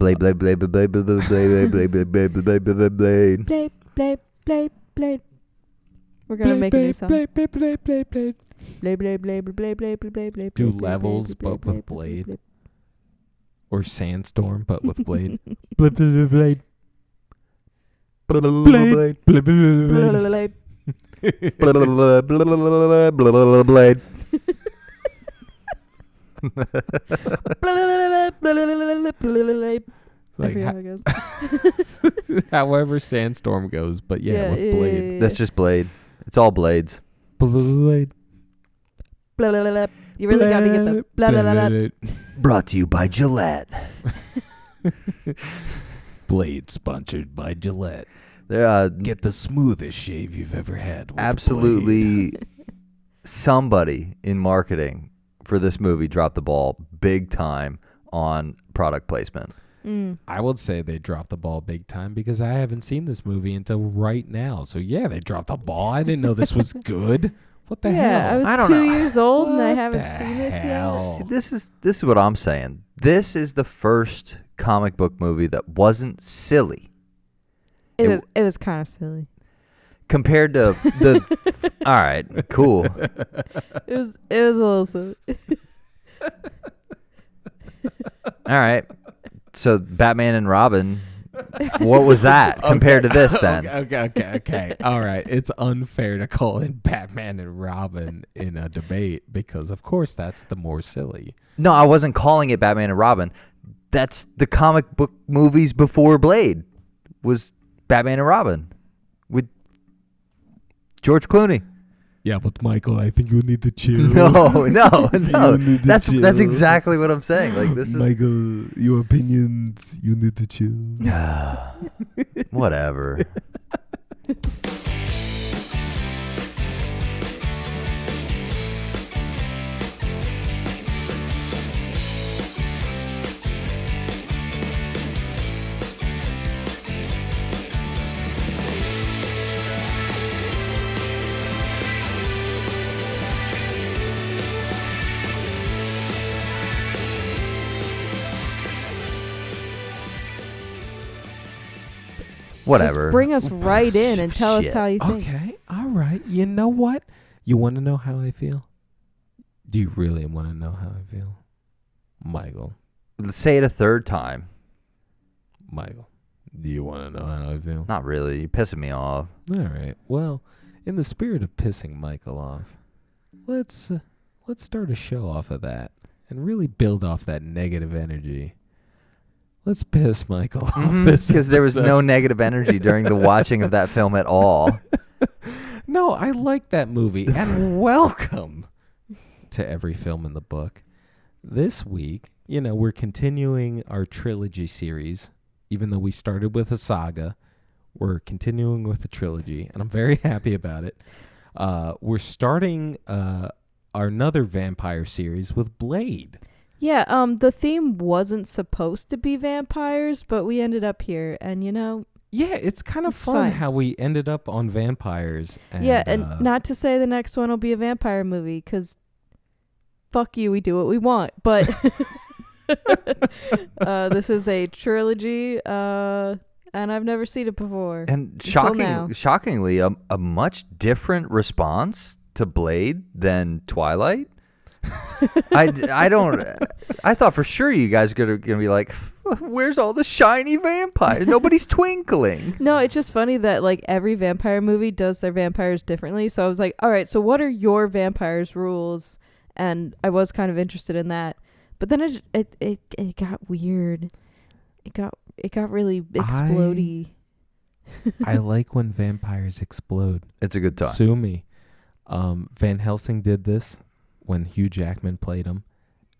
Blade, blade, blade, blade, blade, blade, blade, blade, blade, blade, blade, blade, blade, blade. Blade, blade, blade, blade. We're gonna make a new song. Blade, blade, blade, blade, blade. Blade, blade, blade, blade, blade, blade, blade, blade. Do blade, levels, blade, but with blade, blade. Or Sandstorm, but with blade. Blade, blade, blade. Blade, blade, Blade, blade, blade, blade. blade, blade, blade, blade. Like, I forget how it goes. however Sandstorm goes, but yeah, with blade. That's just blade. It's all blades. Blade. You really got to get the blah blah blah blah. Brought to you by Gillette. Blade sponsored by Gillette. There, Get the smoothest shave you've ever had. With absolutely somebody in marketing for this movie dropped the ball big time on product placement. I would say they dropped the ball big time because I haven't seen this movie until right now. So yeah, they dropped the ball. I didn't know this was good. What the hell? Yeah, I was I don't 2 know. years old and I What haven't the seen this hell? yet. See, this is what I'm saying. This is the first comic book movie that wasn't silly It was kind of silly. compared to the. All right, cool. It was a little silly. All right. So Batman and Robin, what was that compared to this then? Okay. All right. It's unfair to call in Batman and Robin in a debate because, of course, that's the more silly. No, I wasn't calling it Batman and Robin. That's the comic book movies before Blade was Batman and Robin with George Clooney. Yeah, but Michael, I think you need to chill. No. You need to That's chill. exactly what I'm saying. Like this is Michael, your opinions, you need to chill. whatever. Whatever. Just bring us right in and tell us Shit. how you think. Okay, all right. You know what? You want to know how I feel? Do you really want to know how I feel? Michael, Say it a third time. do you want to know how I feel? Not really. You're pissing me off. All right. Well, in the spirit of pissing Michael off, let's start a show off of that and really build off that negative energy. Let's piss Michael off this Because there was episode. no negative energy during the watching of that film at all. No, I like that movie. And welcome to every film in the book. This week, we're continuing our trilogy series. Even though we started with a saga, we're continuing with the trilogy, and I'm very happy about it. We're starting our another vampire series with Blade. Yeah, the theme wasn't supposed to be vampires, but we ended up here, and Yeah, it's kind of It's fun fine. how we ended up on vampires. And, yeah, and not to say the next one will be a vampire movie, because fuck you, we do what we want, but this is a trilogy, and I've never seen it before. And Until now. shockingly, a much different response to Blade than Twilight. I thought for sure you guys are gonna be like, where's all the shiny vampires? Nobody's twinkling. No, it's just funny that like every vampire movie does their vampires differently. So I was like, all right, so what are your vampires' rules? And I was kind of interested in that, but then it got weird. It got really explodey. I like when vampires explode. It's a good time. Sue me. Van Helsing did this when Hugh Jackman played him,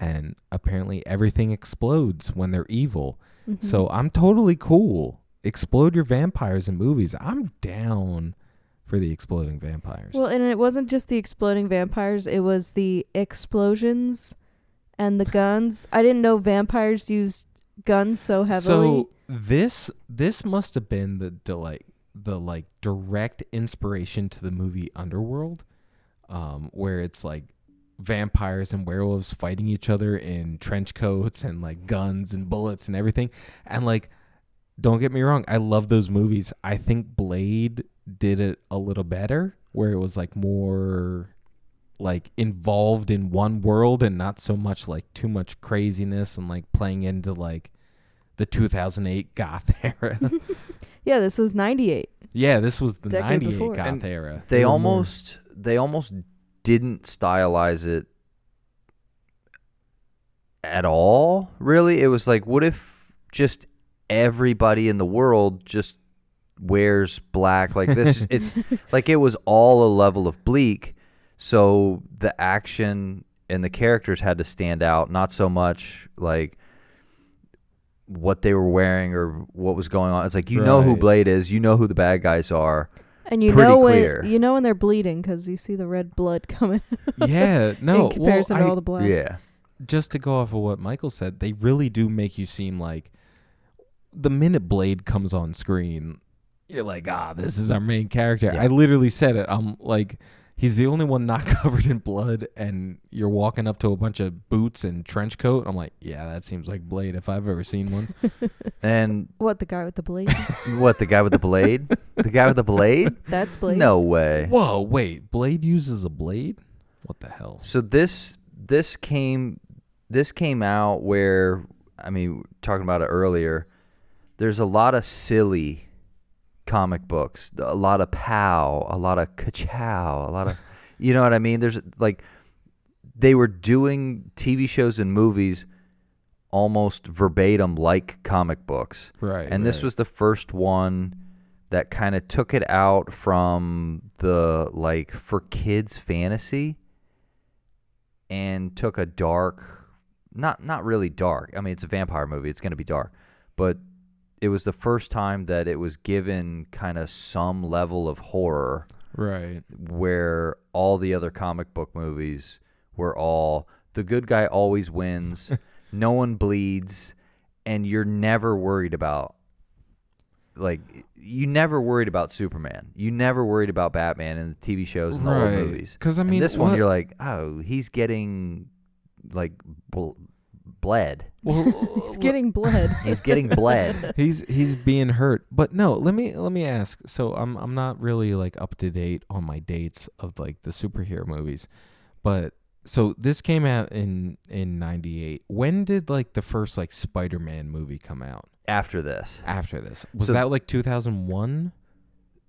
and apparently everything explodes when they're evil. Mhm. So I'm totally cool. Explode your vampires in movies. I'm down for the exploding vampires. Well, and it wasn't just the exploding vampires; it was the explosions and the guns. I didn't know vampires used guns so heavily. So this must have been the direct inspiration to the movie Underworld, where it's like vampires and werewolves fighting each other in trench coats and like guns and bullets and everything. And like, don't get me wrong, I love those movies. I think Blade did it a little better, where it was like more like involved in one world and not so much like too much craziness and like playing into like the 2008 goth era. Yeah, this was 98. Yeah, this was the Decade 98 before. goth And era. They were almost didn't stylize it at all, really. It was like, what if just everybody in the world just wears black like this? It's like it was all a level of bleak, so the action and the characters had to stand out, not so much like what they were wearing or what was going on. It's like, you know who Right. Blade is, you know who the bad guys are. And you Pretty know clear. when they're bleeding because you see the red blood coming Yeah, no. in comparison well, to all the black. Yeah. just to go off of what Michael said, they really do make you seem like the minute Blade comes on screen, you're like, this is our main character. Yeah. I literally said it. I'm like, he's the only one not covered in blood, and you're walking up to a bunch of boots and trench coat. I'm like, yeah, that seems like Blade if I've ever seen one. And What, the guy with the blade? what, the guy with the blade? The guy with the blade? That's Blade. No way. Whoa, wait, Blade uses a blade? What the hell? So this came out where, I mean, talking about it earlier, there's a lot of silly comic books, a lot of pow, a lot of ka-chow, a lot of, you know what I mean? There's like, they were doing TV shows and movies almost verbatim like comic books. Right. And this was the first one that kind of took it out from the like for kids fantasy and took a dark, not really dark. I mean, it's a vampire movie. It's going to be dark. But it was the first time that it was given kind of some level of horror, right. where all the other comic book movies were all the good guy always wins, no one bleeds, and you're never worried about, like, you never worried about Superman. You never worried about Batman in the TV shows and the old movies. Because I And mean, this one, you're like, oh, he's getting like bled. well, He's getting blood. He's getting bled. he's being hurt. But no, let me ask. So I'm not really like up to date on my dates of like the superhero movies. But so this came out in 98. When did like the first like Spider-Man movie come out? After this, After this. Was So- that like 2001?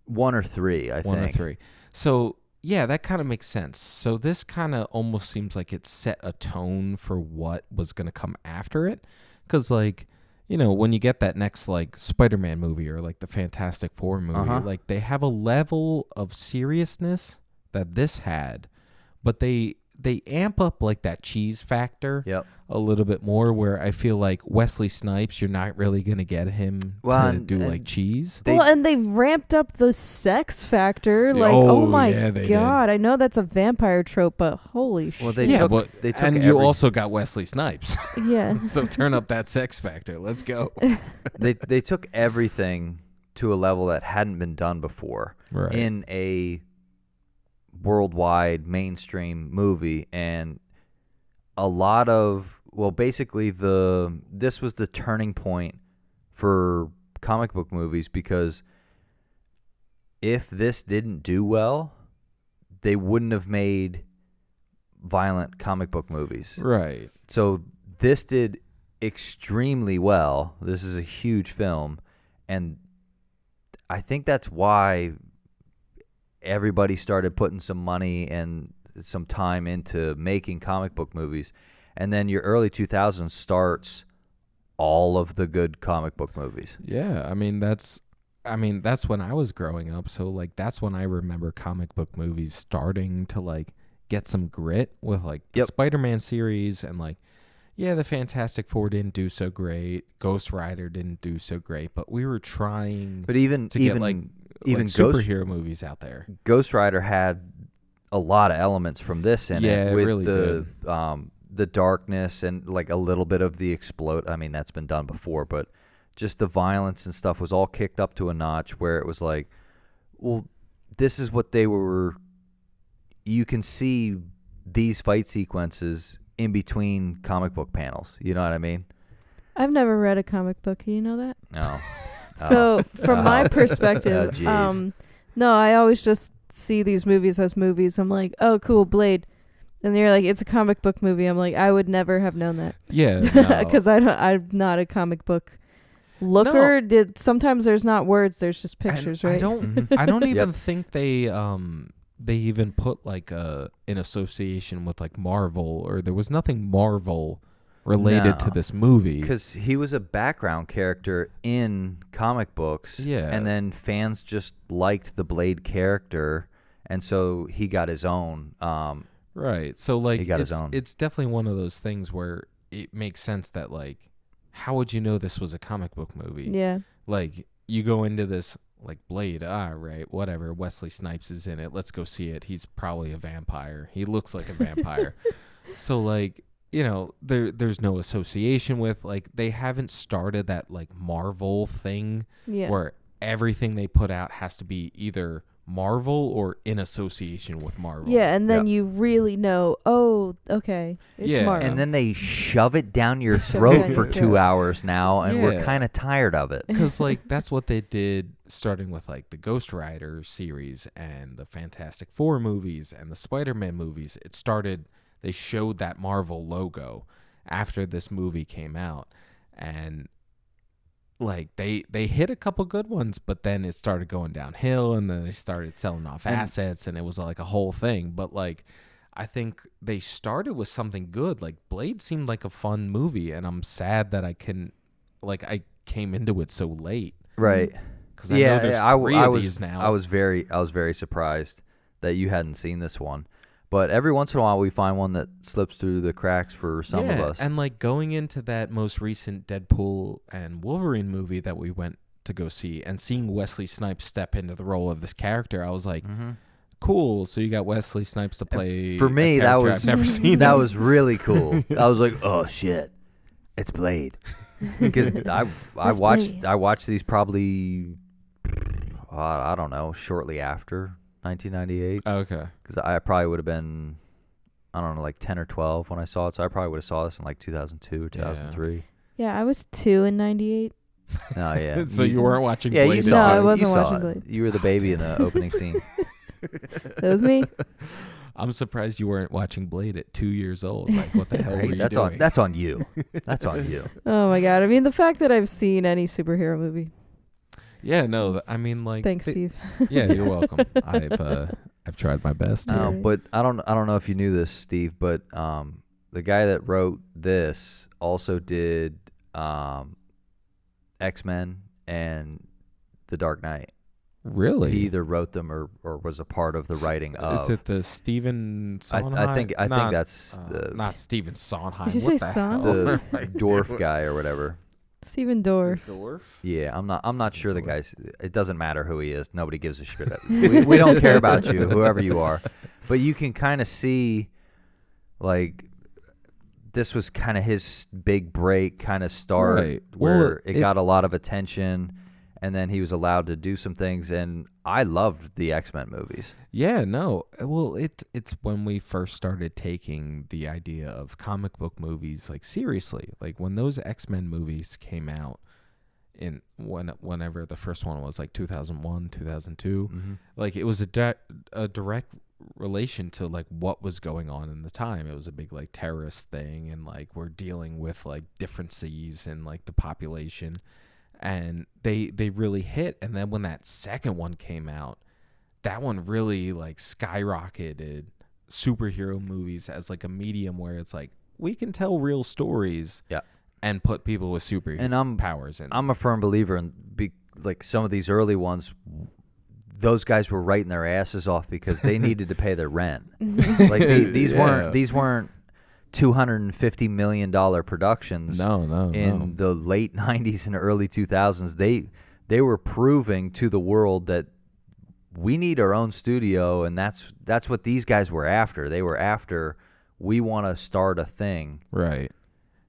1 or 3, I One think. or three. So yeah, that kind of makes sense. So this kind of almost seems like it set a tone for what was going to come after it. Because, like, you know, when you get that next, like, Spider-Man movie or, like, the Fantastic Four movie, Uh-huh. like, they have a level of seriousness that this had. But they amp up, like, that cheese factor Yep. a little bit more, where I feel like Wesley Snipes, you're not really going to get him Well, to and- do, and like, cheese. They- Well, and they ramped up the sex factor. Like, Oh, oh my yeah, they did. God. I know that's a vampire trope, but holy Well, shit. they yeah, took, but they took and you every- also got Wesley Snipes. Yeah. So turn up that sex factor. Let's go. they took everything to a level that hadn't been done before Right. in a worldwide mainstream movie, and a lot of, well, basically this was the turning point for comic book movies, because if this didn't do well, they wouldn't have made violent comic book movies. Right. So this did extremely well. This is a huge film, and I think that's why everybody started putting some money and some time into making comic book movies. And then your early 2000s starts all of the good comic book movies. Yeah. I mean that's when I was growing up. So like that's when I remember comic book movies starting to like get some grit with like the Yep. Spider-Man series, and like, yeah, the Fantastic Four didn't do so great. Ghost Rider didn't do so great, but we were trying But even to get like Ghost, superhero movies out there. Ghost Rider had a lot of elements from this in Yeah, it, it with really the darkness and like a little bit of the explode. I mean, that's been done before, but just the violence and stuff was all kicked up to a notch where it was like, well, this is what they were. You can see these fight sequences in between comic book panels. You know what I mean? I've never read a comic book. You know that? No. So from my Oh, perspective, jeez. no, I always just see these movies as movies. I'm like, oh, cool, Blade. And you're like, it's a comic book movie. I'm like, I would never have known that. Yeah, no. Because I'm not a comic book looker. Sometimes there's not words, there's just pictures, right? I don't even think they even put like in association with like Marvel, or there was nothing Marvel related to this movie. Because he was a background character in comic books. Yeah. And then fans just liked the Blade character, and so he got his own. Right. So like he got his own. It's definitely one of those things where it makes sense that like, how would you know this was a comic book movie? Yeah. Like you go into this like Blade, right, whatever. Wesley Snipes is in it. Let's go see it. He's probably a vampire. He looks like a vampire. So like, you know, there's no association with, like, they haven't started that like Marvel thing where everything they put out has to be either Marvel or in association with Marvel. Yeah, and then you really know, oh, okay, it's Marvel. And then they shove it down your throat for 2 hours now, and we're kind of tired of it. Because, like, that's what they did starting with, like, the Ghost Rider series and the Fantastic Four movies and the Spider-Man movies. They showed that Marvel logo after this movie came out. And like they hit a couple good ones, but then it started going downhill, and then they started selling off assets, and it was like a whole thing. But like, I think they started with something good. Like Blade seemed like a fun movie, and I'm sad that I came into it so late. Right. Because I know there's three of these now. I was very surprised that you hadn't seen this one. But every once in a while, we find one that slips through the cracks for some of us. And like going into that most recent Deadpool and Wolverine movie that we went to go see, and seeing Wesley Snipes step into the role of this character, I was like, cool. So you got Wesley Snipes to play. For me, that was I've never seen. That was really cool. I was like, oh shit, it's Blade. Because I watched these probably I don't know, shortly after 1998. Okay. Because I probably would have been, I don't know, like 10 or 12 when I saw it. So I probably would have saw this in like 2002 or 2003. Yeah, I was 2 in '98. Oh, yeah. So you weren't watching Yeah, Blade? you saw it. No, I wasn't You saw watching it. Blade. You were the baby in the opening scene. That was me. I'm surprised you weren't watching Blade at 2 years old. Like, what the hell were you doing? That's on you. That's on you. Oh my god! I mean, the fact that I've seen any superhero movie. Yeah, no, I mean, like. Thanks, Steve. Yeah, you're welcome. I've tried my best. But I don't know if you knew this, Steve, but the guy that wrote this also did X-Men and The Dark Knight. Really? He either wrote them or was a part of the writing of. Is it the Stephen Sondheim? I think that's not Stephen Sondheim. Did you what say the Sondheim? hell? the dwarf guy or whatever. Stephen Dorff. Dwarf? Yeah, I'm not sure the guy's. It doesn't matter who he is. Nobody gives a shit. We don't care about you, whoever you are. But you can kind of see, like, this was kind of his big break, kind of start, Right. where Well, it got a lot of attention, and then he was allowed to do some things. And I loved the X-Men movies. Yeah, no. Well, it's when we first started taking the idea of comic book movies like seriously. Like when those X-Men movies came out whenever the first one was, like 2001, 2002, like it was a direct relation to like what was going on in the time. It was a big like terrorist thing, and like we're dealing with like differences in like the population. And they really hit. And then when that second one came out, that one really like skyrocketed superhero movies as like a medium where it's like we can tell real stories and put people with superhero powers in. I'm a firm believer in like some of these early ones. Those guys were writing their asses off because they needed to pay their rent. Like these weren't $250 million productions. In the late 90s and early 2000s, they were proving to the world that we need our own studio, and that's what these guys were after. They were after, we want to start a thing, right?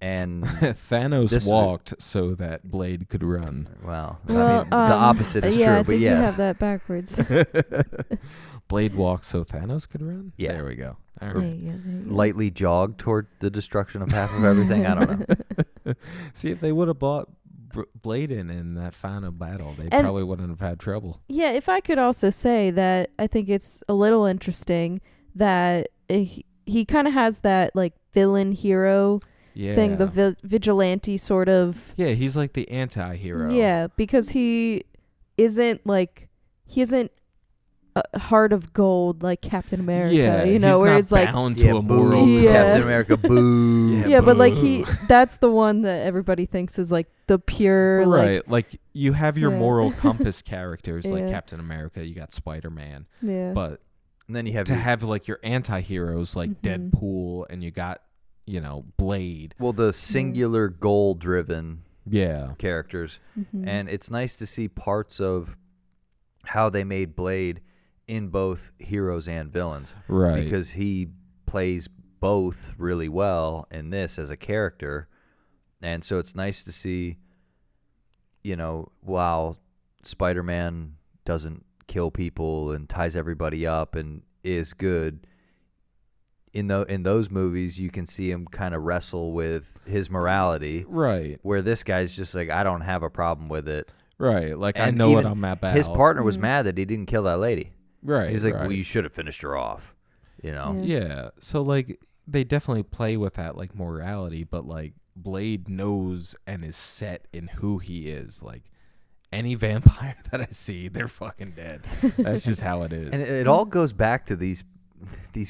And Thanos This- walked so that Blade could run. well, Well, the opposite is yeah, true, I but think you yes. have that backwards. Blade walked so Thanos could run? Yeah. There we go. All There right. you go, there you go. Lightly jogged toward the destruction of half of everything. I don't know. See, if they would have bought Blade in that final battle, they And- probably wouldn't have had trouble. Yeah, if I could also say that I think it's a little interesting that he kind of has that like villain hero Yeah. thing, the vigilante sort of. Yeah, he's like the anti-hero. Yeah, because he isn't a heart of gold like Captain America. Yeah, you know, he's where not it's like, bound to a boo. moral Yeah. Captain America, boo. Yeah, but like boo. that's the one that everybody thinks is like the pure Right, like you have your Yeah. moral compass characters like Yeah. Captain America, you got Spider-Man, yeah. but And then you have to have like your anti-heroes like Mhm. Deadpool and you got, Blade. the singular goal-driven Yeah. characters, Mhm. and it's nice to see parts of how they made Blade in both heroes and villains, Right. because he plays both really well in this as a character, and so it's nice to see, while Spider-Man doesn't kill people and ties everybody up and is good, in those movies you can see him kind of wrestle with his morality, Right. where this guy's just like, I don't have a problem with it. Right. Like I And know what even I'm about. His partner was Mhm. mad that he didn't kill that lady. Right. He's like, right. well, you should have finished her off, Yeah. Yeah. So like they definitely play with that like morality, but like Blade knows and is set in who he is. Like any vampire that I see, they're fucking dead. That's just how it is. And it all goes back to these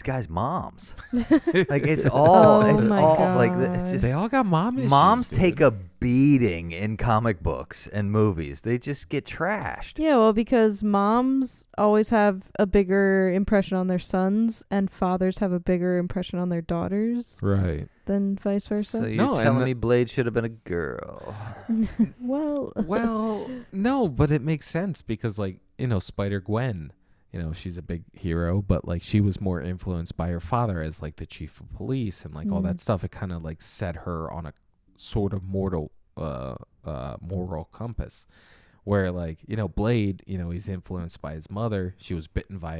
guys' moms. Like it's all, Oh it's my all like it's God. just they all got mom issues. moms dude. take a beating in comic books and movies. They just get trashed. Yeah, well, because moms always have a bigger impression on their sons, and fathers have a bigger impression on their daughters Right. than vice versa. So you're No, and telling the- me Blade should have been a girl? Well, Well, no, but it makes sense because like, Spider-Gwen, she's a big hero, but like she was more influenced by her father as like the chief of police and like all that stuff. It kind of like set her on a sort of moral compass where like, Blade, he's influenced by his mother. She was bitten by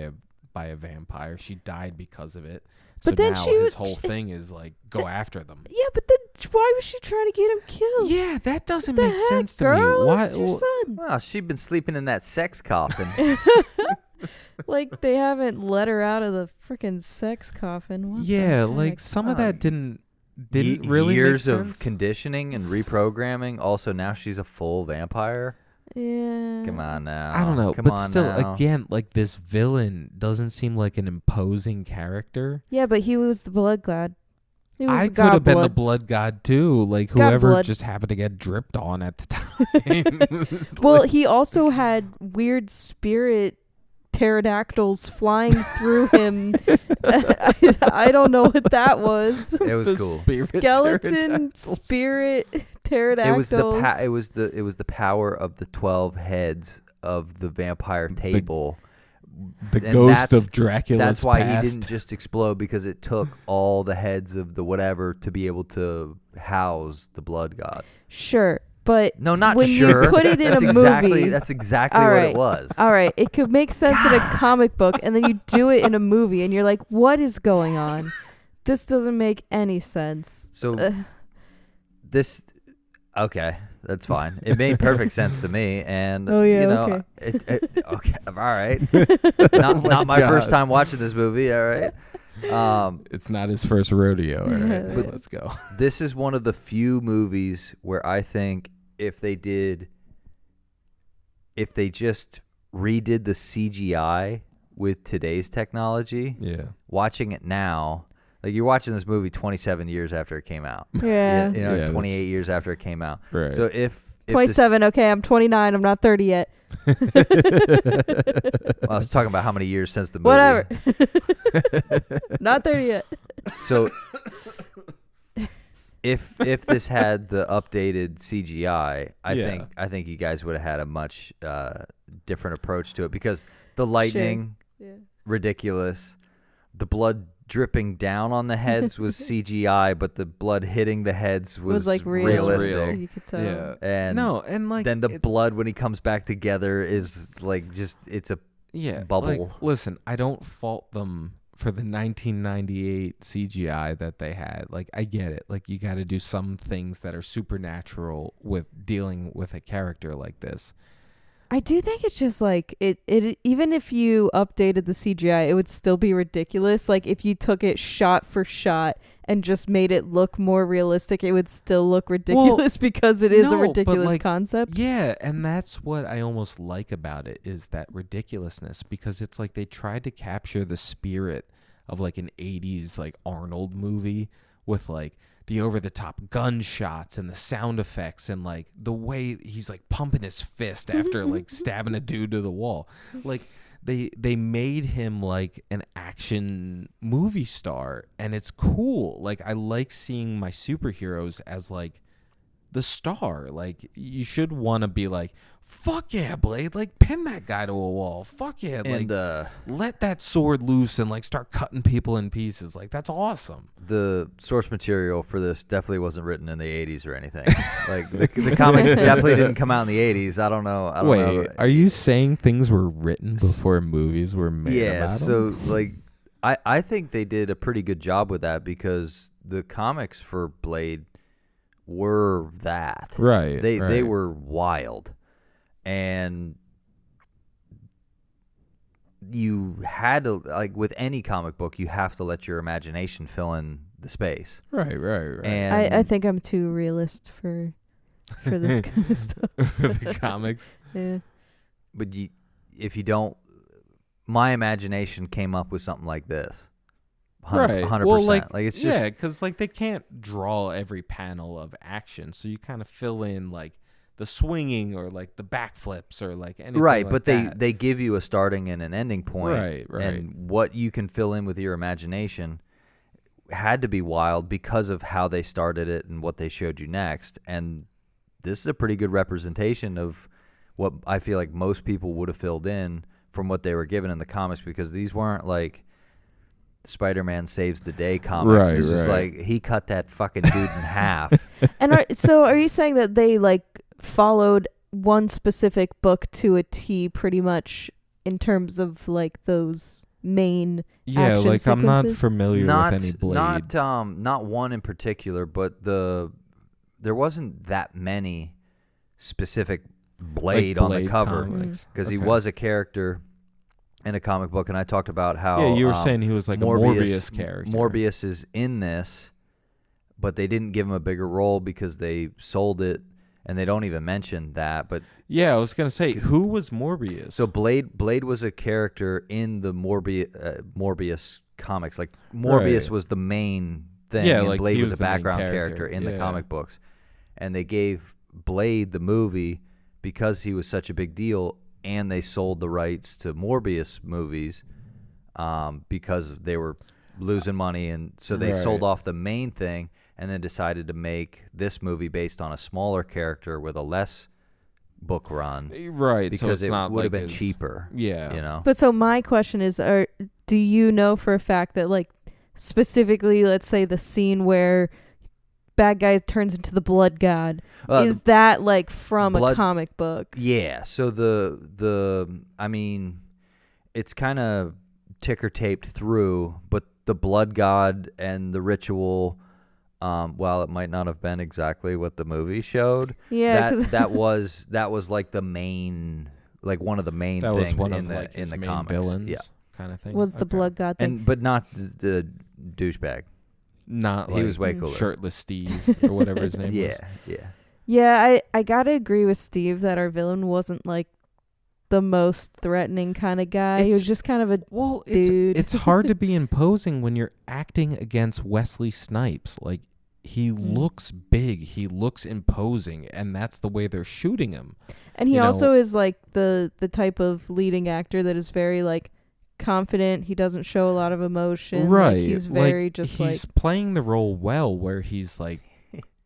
a vampire. She died because of it. But So then now she his was- whole thing is like go after them. yeah, but then why was she trying to get him killed? Yeah, that doesn't What the make heck, sense to girl? me. Why? It's your son. Well, she'd been sleeping in that sex coffin. Like they haven't let her out of the freaking sex coffin. What the Yeah, like heck? some of that didn't really years make of sense. conditioning and reprogramming. Also, now she's a full vampire. Yeah. Come on now. I don't know, Come but on still, now. again, like this villain doesn't seem like an imposing character. Yeah, but he was the blood god. He was I the could god have been the blood. blood god too, like God whoever blood. just happened to get dripped on at the time. Well, he also had weird spirit pterodactyls flying through him. I don't know what that was. It was The cool. spirit Skeleton pterodactyls. spirit It pterodactyls. was the power of the 12 heads of the vampire table. The And ghost that's- of Dracula's That's why past. he didn't just explode, because it took all the heads of the whatever to be able to house the blood god. Sure, but No, not when sure. you put it in That's a exactly, movie, That's exactly All what right. it was. all right, it could make sense in a comic book, and then you do it in a movie, and you're like, "What is going on? This doesn't make any sense." So this, okay, that's fine. It made perfect sense to me, and Oh, yeah, you know, okay. okay, all right. Oh not my God. first time watching this movie. All right. It's not his first rodeo. All right, But- let's go. This is one of the few movies where I think if they just redid the CGI with today's technology, Yeah. watching it now, like you're watching this movie 27 years after it came out. Yeah. You know, Yeah, 28 years after it came out. Right. So if this- 27. Okay, I'm 29. I'm not 30 yet. well, I was talking about how many years since the movie. Whatever. Not 30 yet. So if this had the updated CGI, Yeah. I think you guys would have had a much different approach to it, because the lightning, Yeah. ridiculous, the blood dripping down on the heads was CGI, but the blood hitting the heads was like realistic. real. You could tell. Yeah. And and like then the it's- blood when he comes back together is like just it's a bubble. Like, listen, I don't fault them for the 1998 CGI that they had. Like, I get it. Like, you got to do some things that are supernatural with dealing with a character like this. I do think it's just like it even if you updated the CGI, it would still be ridiculous. Like if you took it shot for shot and just made it look more realistic, it would still look ridiculous because it is a ridiculous like, concept. Yeah, and that's what I almost like about it is that ridiculousness, because it's like they tried to capture the spirit of like an 80s like Arnold movie with like the over-the-top gunshots and the sound effects and like the way he's like pumping his fist after like stabbing a dude to the wall. Like they made him like an action movie star, and it's cool. Like I like seeing my superheroes as like the star. Like you should want to be like, fuck yeah, Blade, like pin that guy to a wall. Fuck yeah, like and let that sword loose and like start cutting people in pieces. Like that's awesome. the source material for this definitely wasn't written in the 80s or anything. Like the comics definitely didn't come out in the 80s. I don't know. Wait, are you saying things were written before movies were made? Yeah, about so them? like I think they did a pretty good job with that because the comics for Blade were that. Right. They were wild. And you had to, like with any comic book, you have to let your imagination fill in the space. Right. And I think I'm too realist for this kind of stuff. The comics. Yeah. but if you don't, my imagination came up with something like this. 100%. Well, like it's just because like they can't draw every panel of action, so you kind of fill in like the swinging or like the backflips or like anything right. like But that. they give you a starting and an ending point. Right. And what you can fill in with your imagination had to be wild because of how they started it and what they showed you next. And this is a pretty good representation of what I feel like most people would have filled in from what they were given in the comics, because these weren't like Spider-Man saves the day comics. Right, This is right. like he cut that fucking dude in half. And so are you saying that they like followed one specific book to a T pretty much in terms of like those main Yeah, action like I'm not sequences? familiar with any Blade. Not one in particular, but there wasn't that many specific Blade on the Blade cover, comics. because he Okay. was a character in a comic book, and I talked about how Yeah, you were saying he was like a Morbius character. Morbius is in this, but they didn't give him a bigger role because they sold it, and they don't even mention that. But Yeah, I was gonna say, who was Morbius? so Blade was a character in the Morbius comics. Like Morbius Right. was the main thing, Yeah, and like, Blade he was a was the main background character, in the yeah. comic books. And they gave Blade the movie because he was such a big deal, and they sold the rights to Morbius movies because they were losing money, and so they sold Right. off the main thing and then decided to make this movie based on a smaller character with a less book run. Right, so Because it's it not would have like been as- cheaper. Yeah. You know? But so my question is, do you know for a fact that like specifically, let's say the scene where bad guy turns into the blood god, is that like from a blood- comic book? Yeah. So I mean, it's kind of ticker taped through, but the blood god and the ritual, while it might not have been exactly what the movie showed, Yeah, 'cause that was like the main, like one of the main That things was one in of the like his in the main comics. villains, Yeah. kind of thing. was the Okay. blood god thing. But not the douchebag. Not He like was way cooler. shirtless Steve or whatever his name was. Yeah. Yeah, I gotta agree with Steve that our villain wasn't like the most threatening kind of guy. He was It's- just kind of a Well, Dude. it's hard to be imposing when you're acting against Wesley Snipes. Like he looks big, he looks imposing, and that's the way they're shooting him. and he you know- also is like the type of leading actor that is very like confident. He doesn't show a lot of emotion. Right. Like, he's like, very just he's playing the role well, where he's like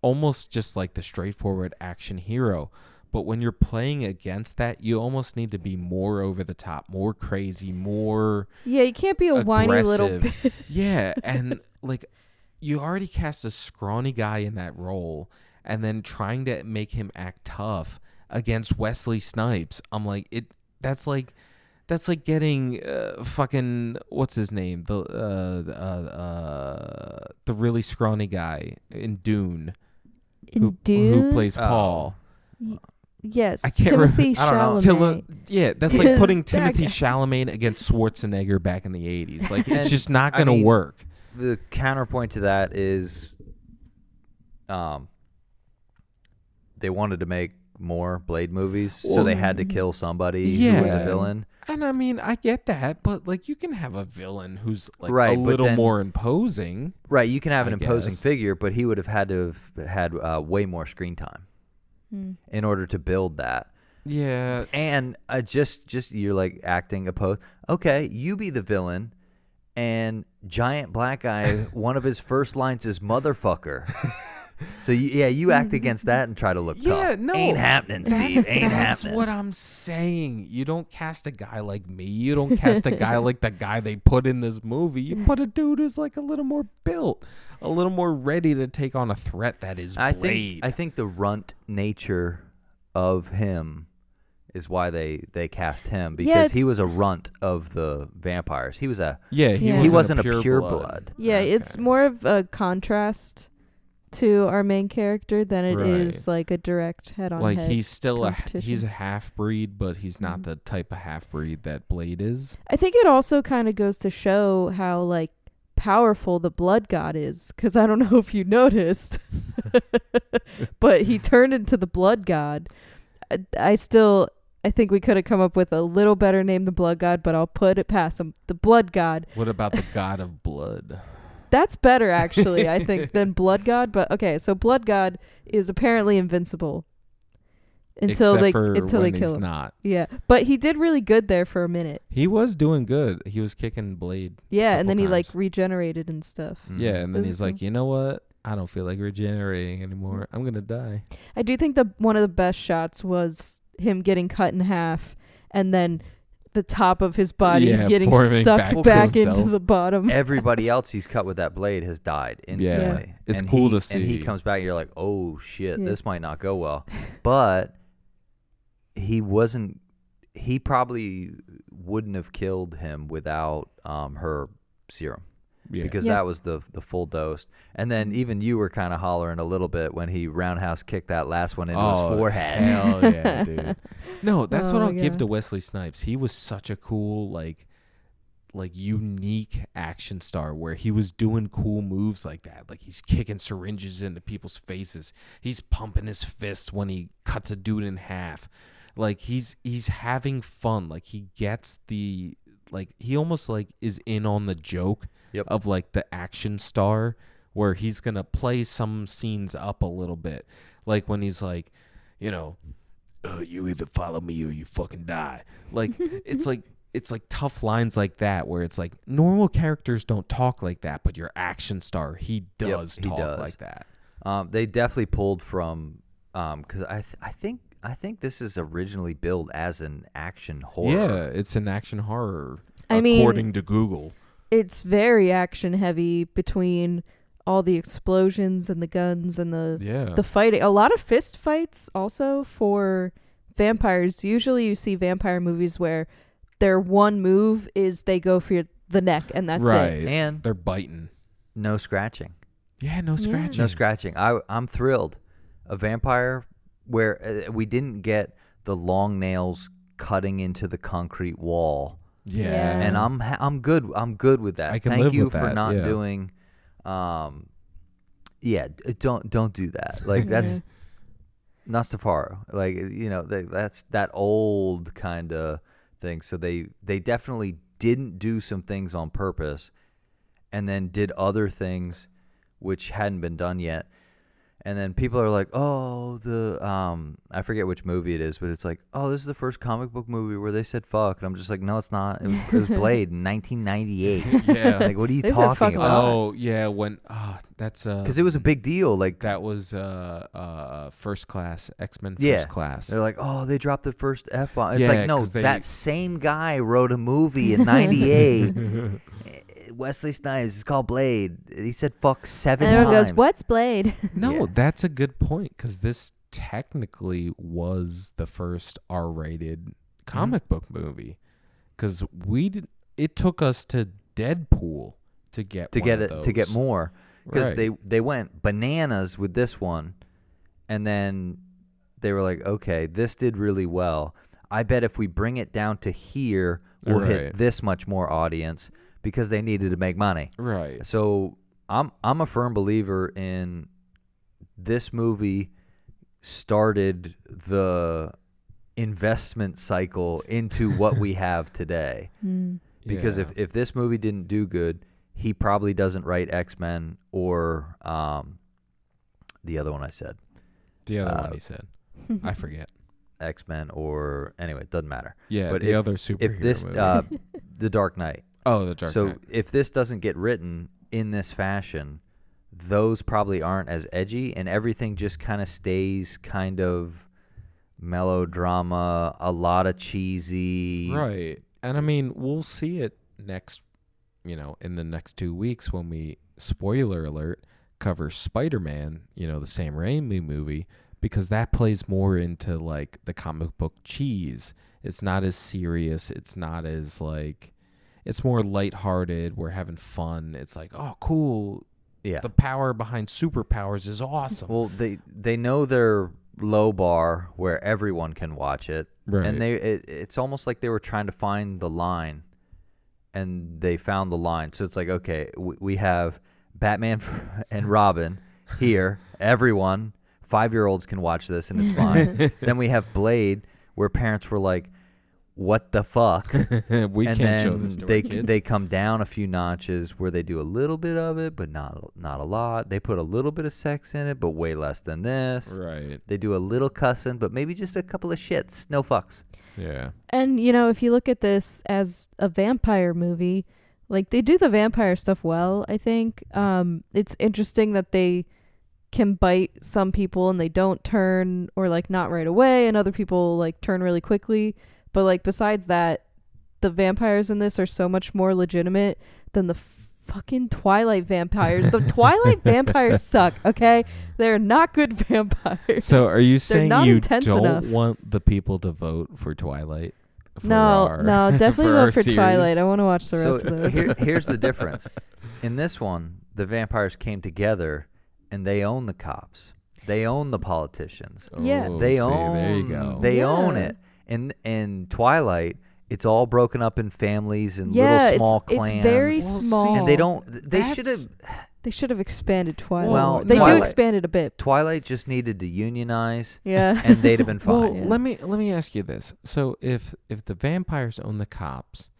almost just like the straightforward action hero. But when you're playing against that, you almost need to be more over the top, more crazy, more Yeah, you can't be a whiny little aggressive. Yeah, and like you already cast a scrawny guy in that role, and then trying to make him act tough against Wesley Snipes. I'm like, that's like getting fucking what's his name, the really scrawny guy in Dune, who plays Paul. Yes, I can't Timothy remember. Chalamet. That's like putting Timothy Chalamet against Schwarzenegger back in the 80s. Like, it's just not going to work. The counterpoint to that is they wanted to make more Blade movies, so they had to kill somebody who was a villain. And I mean, I get that, but like you can have a villain who's like right, a little more imposing. Right, you can have an imposing figure, but he would have had to have had way more screen time in order to build that. Yeah. And just you're like acting opposed. Okay, you be the villain, and giant black guy, one of his first lines is motherfucker. So you act against that and try to look tough. No. Ain't happening, Steve. Ain't That's happening. what I'm saying. You don't cast a guy like me. You don't cast a guy like the guy they put in this movie. You put a dude who's like a little more built, a little more ready to take on a threat that is Blade. I think the runt nature of him is why they cast him, because he was a runt of the vampires. He was he wasn't a pure blood. Yeah, it's more of a contrast to our main character than it is like a direct head-on like head he's still he's a competition. half-breed, but he's not the type of half-breed that Blade is. I think it also kind of goes to show how like powerful the blood god is, because I don't know if you noticed, but he turned into the blood god. I think we could have come up with a little better name than blood god, but I'll put it past him. The blood god. What about the god of blood? That's better, actually, I think, than Blood God. But okay, so Blood God is apparently invincible until they kill him. Not. Yeah, but he did really good there for a minute. He was doing good. He was kicking Blade. Yeah, and then he like times. regenerated and stuff. Yeah, and then This he's is like, cool. you know what? I don't feel like regenerating anymore. I'm gonna die. I do think one of the best shots was him getting cut in half, and then the top of his body getting sucked back into the bottom. Everybody else he's cut with that blade has died instantly. Yeah. It's cool to see. And he comes back and you're like, oh shit, this might not go well. But he probably wouldn't have killed him without her serum. Yeah. Because that was the full dose. And then even you were kind of hollering a little bit when he roundhouse kicked that last one into his forehead. Hell yeah, dude. No, that's what I'll give to Wesley Snipes. He was such a cool, like unique action star where he was doing cool moves like that. Like he's kicking syringes into people's faces. He's pumping his fists when he cuts a dude in half. Like he's having fun. Like he gets he almost like is in on the joke. Yep. Of like the action star, where he's gonna play some scenes up a little bit, like when he's like, you either follow me or you fucking die. Like it's like tough lines like that where it's like normal characters don't talk like that, but your action star he does talk like that. They definitely pulled from because I think this is originally billed as an action horror. Yeah, it's an action horror. According according to Google. It's very action heavy between all the explosions and the guns and the fighting. A lot of fist fights also for vampires. Usually you see vampire movies where their one move is they go for the neck and that's it. And they're biting. No scratching. Yeah, no scratching. No scratching. I'm thrilled. A vampire where we didn't get the long nails cutting into the concrete wall. Yeah. And I'm good. I'm good with that. I can Thank live you with for that, not yeah. doing don't do that. Like that's Nastafaro. Like that's that old kind of thing. So they definitely didn't do some things on purpose and then did other things which hadn't been done yet. And then people are like, "Oh, I forget which movie it is, but it's like, oh, this is the first comic book movie where they said fuck." And I'm just like, "No, it's not. It was Blade in 1998." Yeah. Like, what are you They said fuck talking a about? lot. Oh yeah, when that's Because it was a big deal. Like, that was First Class, X-Men First Yeah. Class. they're like, "Oh, they dropped the first F-bomb." It's Yeah, like, no, 'cause that same guy wrote a movie in '98. Wesley Snipes. It's called Blade. He said fuck 7 And everyone times. goes, "What's Blade?" No, Yeah. that's a good point because this technically was the first R-rated comic book movie. Because it took us to Deadpool to get to one get of it to get those. more, because Right. they went bananas with this one, and then they were like, okay, this did really well. I bet if we bring it down to here, we'll Right. hit this much more audience, because they needed to make money. Right. So I'm a firm believer in this movie started the investment cycle into what we have today. Because Yeah. if this movie didn't do good, he probably doesn't write X-Men or the other one I said. The other one he said. I forget. X-Men or anyway, it doesn't matter. Yeah, But the other superhero If this movie. The Dark Knight. The Dark So Knight. if this doesn't get written in this fashion, those probably aren't as edgy, and everything just kind of stays kind of melodrama, a lot of cheesy. Right. And I mean, we'll see it next, in the next 2 weeks when we, spoiler alert, cover Spider-Man, the Sam Raimi movie, because that plays more into like the comic book cheese. It's not as serious. It's not as like, it's more lighthearted. We're having fun. It's like, oh, cool. Yeah. The power behind superpowers is awesome. Well, they know their low bar where everyone can watch it, Right. and it's almost like they were trying to find the line, and they found the line. So it's like, okay, we have Batman and Robin here. Everyone, 5-year-olds can watch this, and it's fine. Then we have Blade, where parents were like, what the fuck? We And can't show then this to our kids. they come down a few notches where they do a little bit of it, but not a lot. They put a little bit of sex in it, but way less than this. Right. They do a little cussing, but maybe just a couple of shits. No fucks. Yeah. And if you look at this as a vampire movie, like they do the vampire stuff well, I think. It's interesting that they can bite some people and they don't turn, or like not right away, and other people like turn really quickly. But like besides that, the vampires in this are so much more legitimate than the fucking Twilight vampires. The Twilight vampires suck, okay? They're not good vampires. So are you saying not you intense don't enough. want the people to vote for Twilight? For No, definitely for vote our for series? Twilight. I want to watch the rest of those. Here's the difference. In this one, the vampires came together, and they own the cops. They own the politicians. Yeah. Oh, They see, own. There you go. They own Yeah. it. In Twilight, it's all broken up in families and Yeah, little small clans. it's very Well, see, small. And they don't. They That's- should have. They should have expanded Twilight. Well, They do Twilight- expand it a bit. Twilight just needed to unionize, Yeah. and they'd have been fine. Well, Yeah. let me ask you this. So if the vampires own the cops,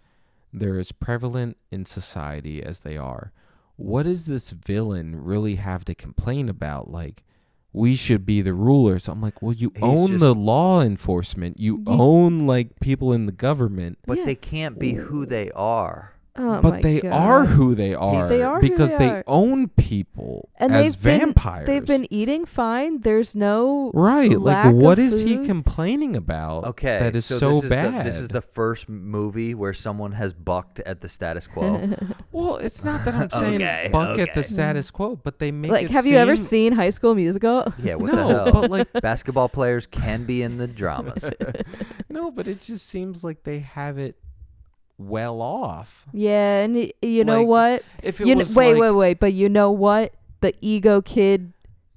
they're as prevalent in society as they are. What does this villain really have to complain about? Like, we should be the rulers. I'm like, well, you He's own just- the law enforcement. You own like people in the government. But Yeah. they can't be who they are. Oh But my they God. are who they are. They are who because they they are. own people And as vampires. They've been eating fine. There's no right. lack Like, what of is he food. complaining about? Okay, that is so so this is bad. this is the first movie where someone has bucked at the status quo. Well, it's not that I'm saying Okay, buck at okay. the status quo, but they make like. it Have you ever seem- seen High School Musical? Yeah, what No, the hell? but like Basketball players can be in the dramas. no, but it just seems like they have it well off. Yeah, and you know Like, what? If it You was wait, like, wait, wait. But you know what? The ego kid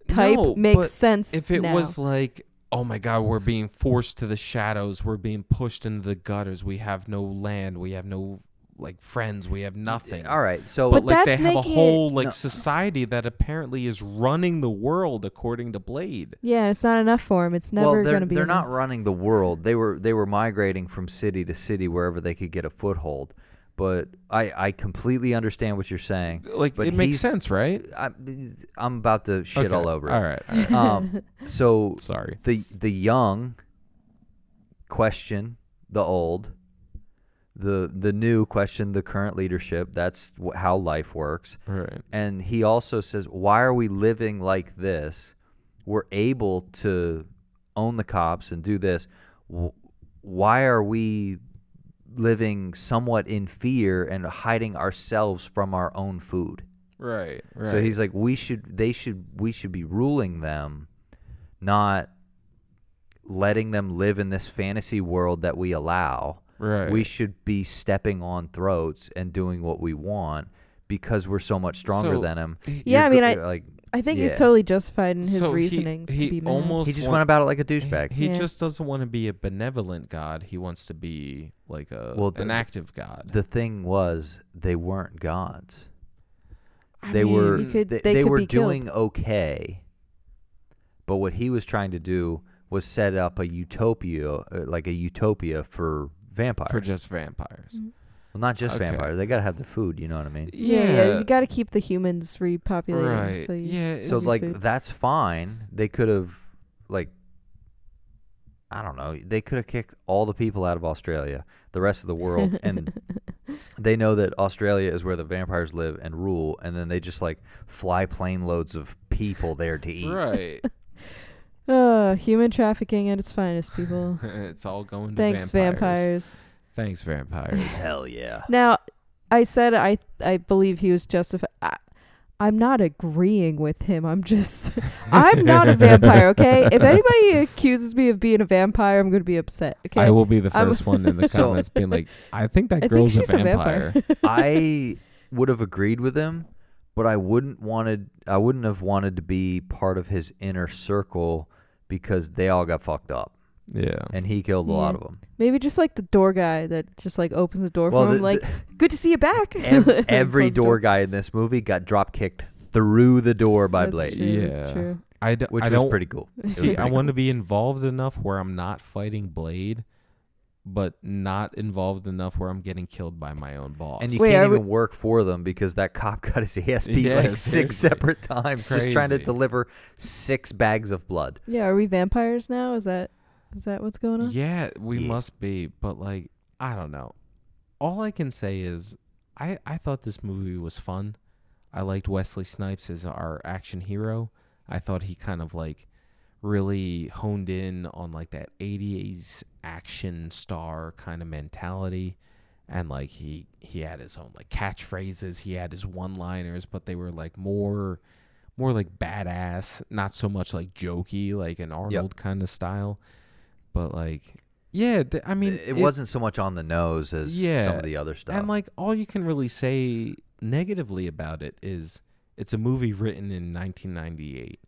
type No, makes but sense. if it now. was like, oh my God, we're being forced to the shadows, we're being pushed into the gutters, we have no land, we have no like friends, we have nothing. All right, so But But like they that's have a making whole it- like No. society that apparently is running the world according to Blade. yeah, it's not enough for him. It's never they're going to be. they're enough. not running the world. They were migrating from city to city wherever they could get a foothold. but I completely understand what you're saying. Like, But it makes he's- sense, right? I'm about to shit Okay. all over it. All right. So Sorry. the young question the old, the new question the current leadership. That's how life works. Right. And he also says, why are we living like this? We're able to own the cops and do this. Why are we living somewhat in fear and hiding ourselves from our own food? Right. Right. So he's like, we should be ruling them, not letting them live in this fantasy world that we allow. right. We should be stepping on throats and doing what we want because we're so much stronger So, than him. Yeah, I mean, like I think he's Yeah. totally justified in his So reasonings he to be mad. almost he just want- went about it like a douchebag. He Yeah. just doesn't want to be a benevolent god. He wants to be like an active god. The thing was, they weren't gods. I They mean, were You could- they, they they could were be killed. doing okay, but what he was trying to do was set up a utopia, like a utopia for vampires. for just vampires. Mhm. Well, not just Okay. vampires. They gotta have the food. You know what I mean? Yeah, you got to keep the humans repopulating. Right. So you, Yeah, So it's- like food. that's fine. They could have like I don't know. They could have kicked all the people out of Australia, the rest of the world, and they know that Australia is where the vampires live and rule, and then they just like fly plane loads of people there to eat. Right. Human trafficking at its finest, people. It's all going to Thanks, vampires. vampires. Thanks, vampires. Hell yeah. Now, I said I believe he was justified. I'm not agreeing with him. I'm just I'm not a vampire, okay? If anybody accuses me of being a vampire, I'm going to be upset, okay? I will be the I'm- first one in the So- comments being like, I think that I think girl's she's a vampire. I would have agreed with him, but I wouldn't have wanted to be part of his inner circle because they all got fucked up Yeah. and he killed a lot Yeah. of them. Maybe just like the door guy that just like opens the door Well, for him, the- like, good to see you back. Every Close the door guy in this movie got drop kicked through the door by That's Blade, true, that's Yeah. true. which I was don't pretty cool. It was see. I pretty want to cool. be involved enough where I'm not fighting Blade, but not involved enough where I'm getting killed by my own boss. And you Wait, can't are we- even work for them because that cop got his ass beat Yeah, like seriously. 6 separate times It's just trying to crazy. deliver 6 bags of blood. Yeah, are we vampires now? Is that what's going on? Yeah, we Yeah. must be, but like, I don't know. All I can say is I thought this movie was fun. I liked Wesley Snipes as our action hero. I thought he kind of like really honed in on like that 80s action star kind of mentality, and like he had his own like catchphrases, he had his one-liners, but they were like more like badass, not so much like jokey like an Arnold kind of style. But like, yeah, I mean, it wasn't so much on the nose as some of the other stuff. and like all you can really say negatively about it is it's a movie written in 1998.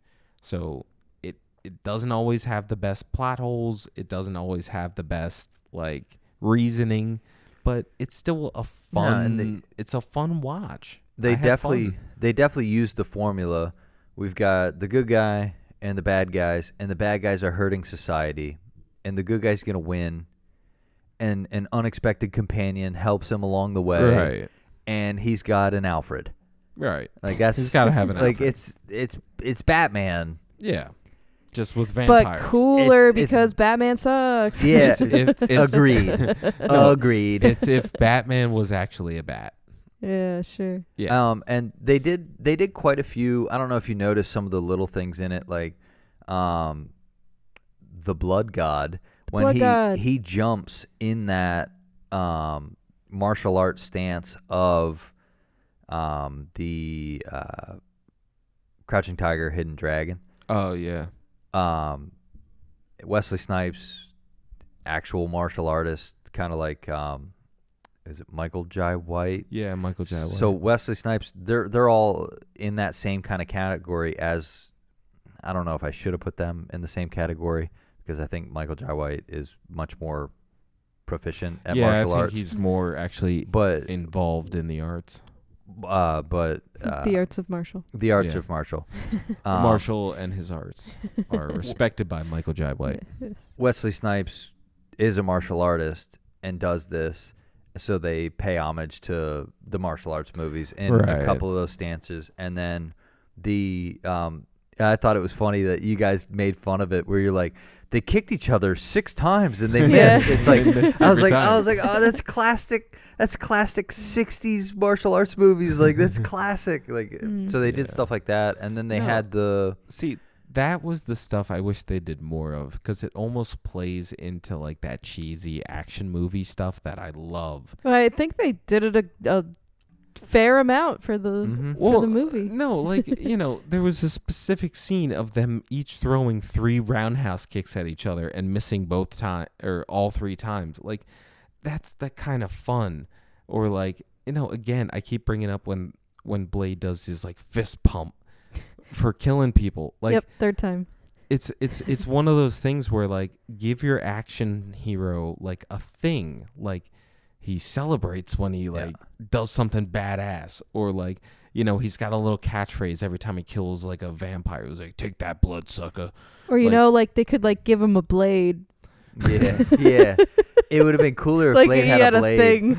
So it doesn't always have the best plot holes. It doesn't always have the best like reasoning, but it's still a fun it's a fun watch. They I had fun. definitely used the formula. We've got the good guy and the bad guys, and the bad guys are hurting society, and the good guy's going to win, and an unexpected companion helps him along the way, Right. and he's got an Alfred. Right. Like that's He's got to have an like Alfred. it's Batman. Yeah. Just with vampires. But cooler It's- because Batman sucks. Yeah, It's agreed. No, Agreed. It's if Batman was actually a bat. Yeah, sure. Yeah. And they did quite a few. I don't know if you noticed some of the little things in it, like the blood god when blood god. he jumps in that martial arts stance of the Crouching Tiger, Hidden Dragon. Oh yeah. Wesley Snipes, actual martial artist, kind of like is it Michael Jai White? Yeah, Michael J. White. So Wesley Snipes, they're all in that same kind of category as. I don't know if I should have put them in the same category because I think Michael Jai White is much more proficient at yeah, martial I think arts. he's more actually But involved in the arts. The arts of martial. the arts Yeah. of martial. Marshall and his arts are respected by Michael J. White. Wesley Snipes is a martial artist and does this, so they pay homage to the martial arts movies in Right. a couple of those stances. And then I thought it was funny that you guys made fun of it, where you're like, they kicked each other 6 times and they Yeah. missed. It's like, They missed I was every like, time. oh, that's classic. That's classic 60s martial arts movies. Like, that's classic. Like, so they did Yeah. stuff like that. And then they No. had the, See, that was the stuff I wish they did more of, because it almost plays into like that cheesy action movie stuff that I love. Well, I think they did it a fair amount for the Mhm. for the movie. No, like, there was a specific scene of them each throwing 3 roundhouse kicks at each other and missing both time or all 3 times. Like, that's the kind of fun. Or like, again, I keep bringing up when Blade does his like fist pump for killing people. Like, Yep, 3rd time. it's one of those things where like, give your action hero like a thing, like he celebrates when he like does something badass, or like, he's got a little catchphrase every time he kills like a vampire. He's like, take that, bloodsucker. Or Like- they could like give him a blade. yeah. It would have been cooler if Like Blade he had had a a blade. thing,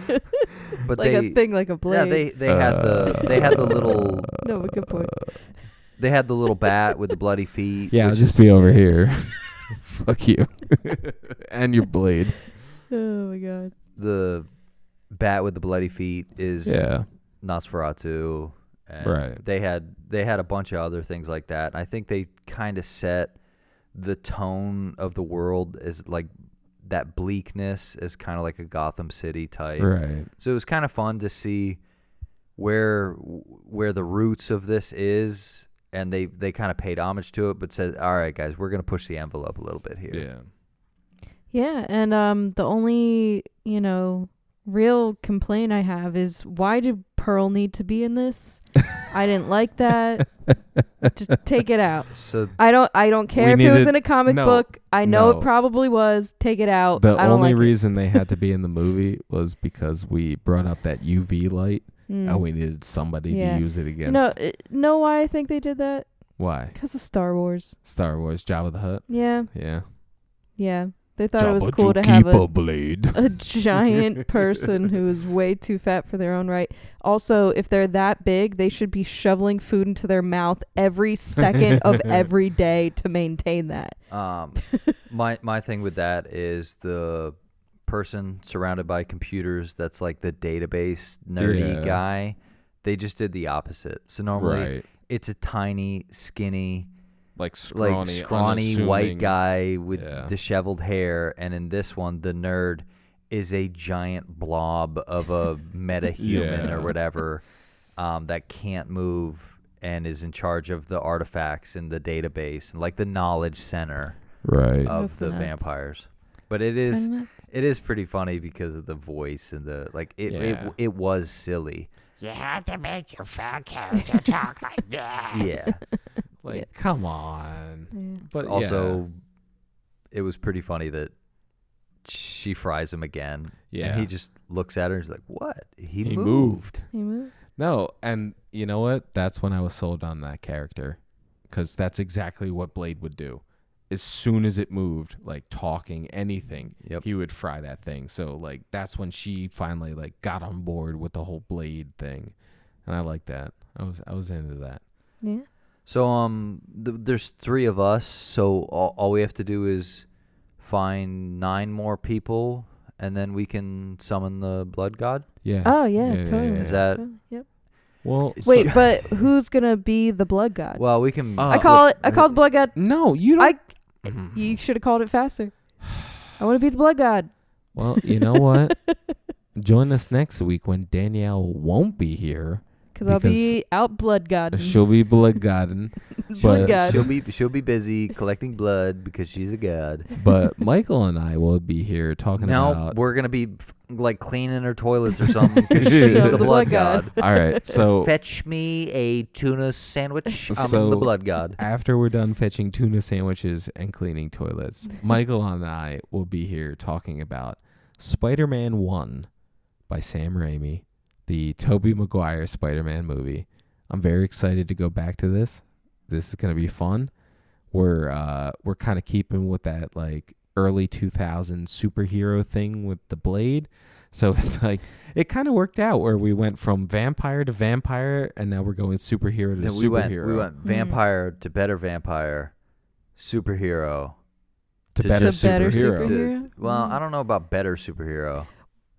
But like they, a thing, like a blade. yeah, they had the little No, but good point. they had the little bat with the bloody feet. Yeah, I'll which just is- be over here. Fuck you. And your blade. Oh my god. the bat with the bloody feet is Yeah. Nosferatu. And Right. They had a bunch of other things like that. I think they kind of set the tone of the world as like that bleakness as kind of like a Gotham City type. Right. So it was kind of fun to see where the roots of this is, and they kind of paid homage to it, but said, all right, guys, we're going to push the envelope a little bit here. Yeah. Yeah, and the only, real complaint I have is, why did Pearl need to be in this? I didn't like that. Just take it out. So I don't care if it was in a comic book. I know it probably was. Take it out. The I don't only like reason they had to be in the movie was because we brought up that UV light, it. and we needed somebody Yeah. to use it against. Know why I think they did that? Why? Because of Star Wars. Star Wars, Jabba the Hutt. Yeah, Yeah. yeah. They thought it was cool to have blade. a giant person who is way too fat for their own right. Also, if they're that big, they should be shoveling food into their mouth every second of every day to maintain that. my thing with that is the person surrounded by computers that's like the database nerdy Yeah. guy. They just did the opposite. So normally Right. it's a tiny, skinny, Like scrawny, white unassuming- guy with Yeah. disheveled hair, and in this one, the nerd is a giant blob of a metahuman Yeah. or whatever that can't move and is in charge of the artifacts in the database and like the knowledge center Right. of That's the nuts. vampires. But it is Kinda nuts. it is pretty funny because of the voice and the like. Yeah. It was silly. You have to make your fat character talk like that. Yeah. Like, Yeah. come on. Yeah. But Also, it was pretty funny that she fries him again. Yeah. And he just looks at her and he's like, what? He he moved. moved. He moved. No, and you know what? That's when I was sold on that character, because that's exactly what Blade would do. As soon as it moved, like talking, anything, Yep. he would fry that thing. So like that's when she finally like got on board with the whole Blade thing, and I like that. I was into that. Yeah. So there's 3 of us. So all we have to do is find 9 more people, and then we can summon the blood god. Yeah. Oh yeah, totally. Is that- Totally. Yep. Well? Wait, but who's gonna be the blood god? Well, we can. Uh, I call the blood god. No, you don't. You should have called it faster. I want to be the blood god. Well, you know what? Join us next week when Danielle won't be here. Because I'll be out blood god. She'll be blood godding. Blood but god. she'll be busy collecting blood because she's a god. But Michael and I will be here talking Now about. we're gonna be like cleaning her toilets or something because she's No, the the blood blood god. god. All right, so Fetch me a tuna sandwich. I'm So- the blood god. after we're done fetching tuna sandwiches and cleaning toilets, Michael and I will be here talking about Spider-Man 1 by Sam Raimi, the Tobey Maguire Spider-Man movie. I'm very excited to go back to this. This is going to be fun. We're kind of keeping with that like early 2000s superhero thing with the Blade. So it's like it kind of worked out where we went from vampire to vampire, and now we're going superhero to Then superhero. we went vampire to better vampire, superhero to better superhero. superhero? Well, I don't know about better superhero.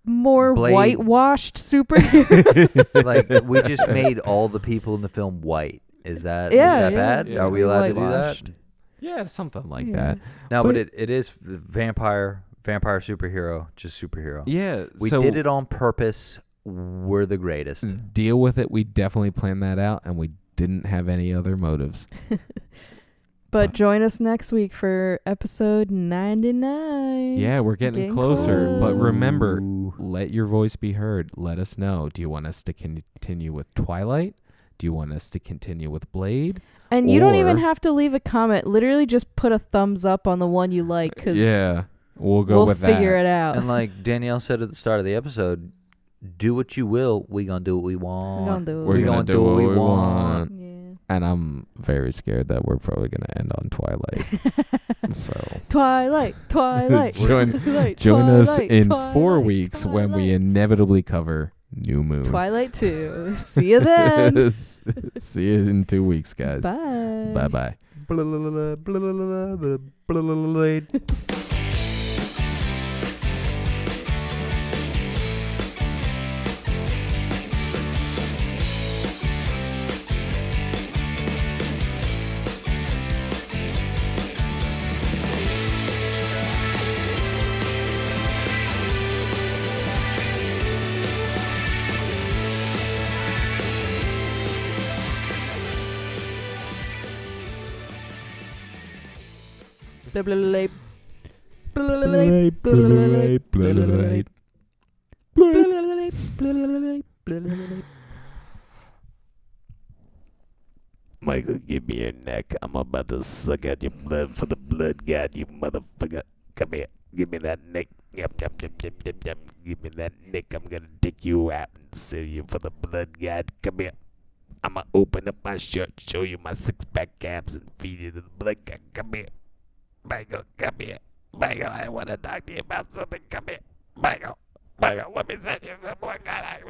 More Blade. whitewashed superhero. Like we just made all the people in the film white. Is that Yeah, bad? yeah. Are we allowed to do that? Whitewashed. Yeah, something like Yeah. that. No, But- but it is vampire superhero, just superhero. Yeah, We so did it on purpose. We're the greatest. deal with it. We definitely planned that out, and we didn't have any other motives. But join us next week for episode 99. Yeah, we're getting Getting closer. But close. remember, let your voice be heard. Let us know. Do you want us to continue with Twilight? Do you want us to continue with Blade? And you don't even Or- have to leave a comment. Literally just put a thumbs up on the one you like, because Yeah, we'll go we'll with figure that. it out. And like Danielle said at the start of the episode, do what you will. We gonna do what we want. We're gonna do it. We're We gonna gonna do do what what we we want. Yeah. And I'm very scared that we're probably going to end on Twilight. So Twilight. Join- Twilight, join us Twilight, in Twilight, 4 weeks when we Twilight. inevitably cover New Moon. Twilight 2. See you then. See you in 2 weeks, guys. Bye. Bye-bye. Blah, blah, blah, blah. Blah, blah, blah, Blah, blah, blah, blah, blah, blah, blah, blah, blah, blah. blah, blah, blah, blah, blah, blah, blah. Michael, give me your neck. I'm about to suck out your blood for the blood god, you motherfucker. Come here. Give me that neck. Yum, yum, yum, yum, yum, yum. Give me that neck. I'm gonna take you out and sell you for the blood god. Come here. I'm gonna open up my shirt, show you my six-pack abs, and feed you to the blood god. Come here. Michael, come here. Michael, I want to talk to you about something. Come here. Michael, let me send you the blood god.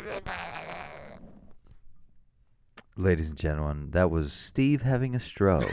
Ladies and gentlemen, that was Steve having a stroke.